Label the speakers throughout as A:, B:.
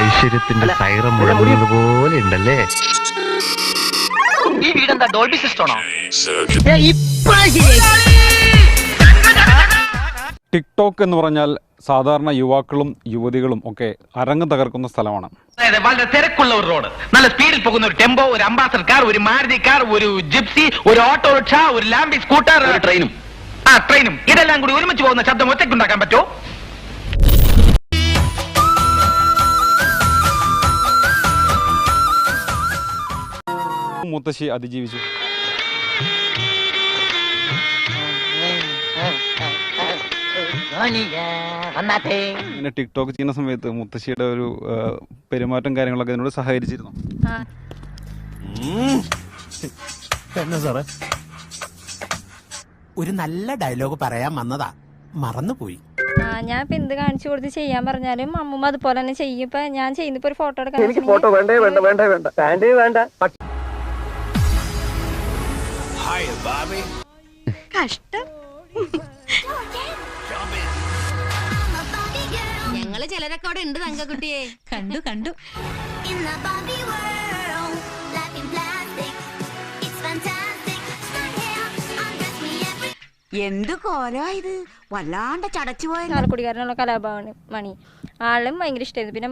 A: ഐശ്വര്യത്തിന്റെ സൈറം മുഴങ്ങുന്നത് പോലെ ഉണ്ടല്ലേ.
B: ഈ വീടെന്താ ഡോൾബി സിസ്റ്റമാണോ?
C: ടിക്ടോക്ക് എന്ന് പറഞ്ഞാൽ സാധാരണ യുവാക്കളും യുവതികളും ഒക്കെ അരങ്ങ് തകർക്കുന്ന സ്ഥലമാണ്.
B: വളരെ തിരക്കുള്ള ഒരു റോഡ്, നല്ല സ്പീഡിൽ പോകുന്ന ഒരു ടെമ്പോ, ഒരു അംബാസഡർ കാർ, ഒരു മാരുതി കാർ, ഒരു ജിപ്സി, ഒരു ഓട്ടോറിക്ഷ, ഒരു ലാംബി സ്കൂട്ടർ, ഒരു ട്രെയിനും. ട്രെയിനും ഇതെല്ലാം കൂടി ഒരുമിച്ച് പോകുന്ന ശബ്ദം ഒറ്റയ്ക്കുണ്ടാക്കാൻ പറ്റുമോ?
C: മുത്തശ്ശി അതിജീവിച്ചു. ഇങ്ങനെ ടിക്ടോക്ക് ചെയ്യുന്ന സമയത്ത് മുത്തശ്ശിയുടെ ഒരു പെരുമാറ്റം കാര്യങ്ങളൊക്കെ ഇതിനോട് സഹകരിച്ചിരുന്നു.
D: എന്നാ സാറേ, ഒരു നല്ല ഡയലോഗ് പറയാൻ വന്നതാ, മറന്നുപോയി.
E: ഞാൻ ഇപ്പൊ എന്ത് കാണിച്ചു കൊടുത്ത് ചെയ്യാൻ പറഞ്ഞാലും അമ്മൂമ്മ അതുപോലെ തന്നെ ചെയ്യും. ഇപ്പൊ ഞാൻ ചെയ്യുന്ന ഒരു ഫോട്ടോ എടുക്കാൻ
F: ഫോട്ടോ വേണ്ടേ വേണ്ട വേണ്ട വേണ്ട സ്റ്റാൻഡ് വേണ്ട.
G: കഷ്ടം. ഞങ്ങള് ചിലരൊക്കെ അവിടെ ഉണ്ട് തങ്കക്കുട്ടിയെ. കണ്ടു കണ്ടു. എന്ത് കോലോ ഇത്, വല്ലാണ്ട് ചടച്ചു പോയ.
E: ചാലക്കുടിക്കാരനുള്ള കലാഭവൻ മണി ആളും ഭയങ്കര ഇഷ്ടമായിരുന്നു. പിന്നെ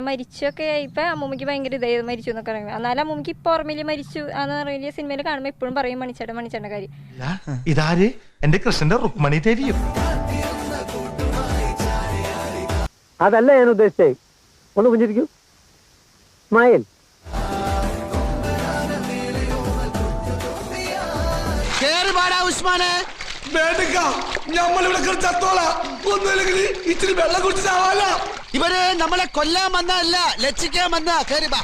E: മരിച്ചൊക്കെ ഇപ്പൊ അമ്മൂമ്മക്ക് ഭയങ്കര ഇതായത് മരിച്ചു എന്നൊക്കെ പറയുന്നത്. എന്നാലും അമ്മൂമ്മക്ക് ഇപ്പൊ ഓർമ്മയില് മരിച്ചു എന്ന് പറയുന്ന സിനിമയിൽ കാണുമ്പോ എപ്പോഴും പറയും മണിച്ചേട്ടന്റെ കാര്യം.
H: ഇതാര്? എന്റെ കൃഷ്ണന്റെ രുക്മണി ദേവിയും.
F: അതല്ല ഞാൻ ഉദ്ദേശിച്ചേ. ഒന്ന് പുഞ്ചിരിക്കൂ. സ്മൈൽ.
D: ഇവര് നമ്മളെ കൊല്ലാൻ വന്നല്ല, ലക്ഷിക്കാൻ വന്ന. കേറി ബാ.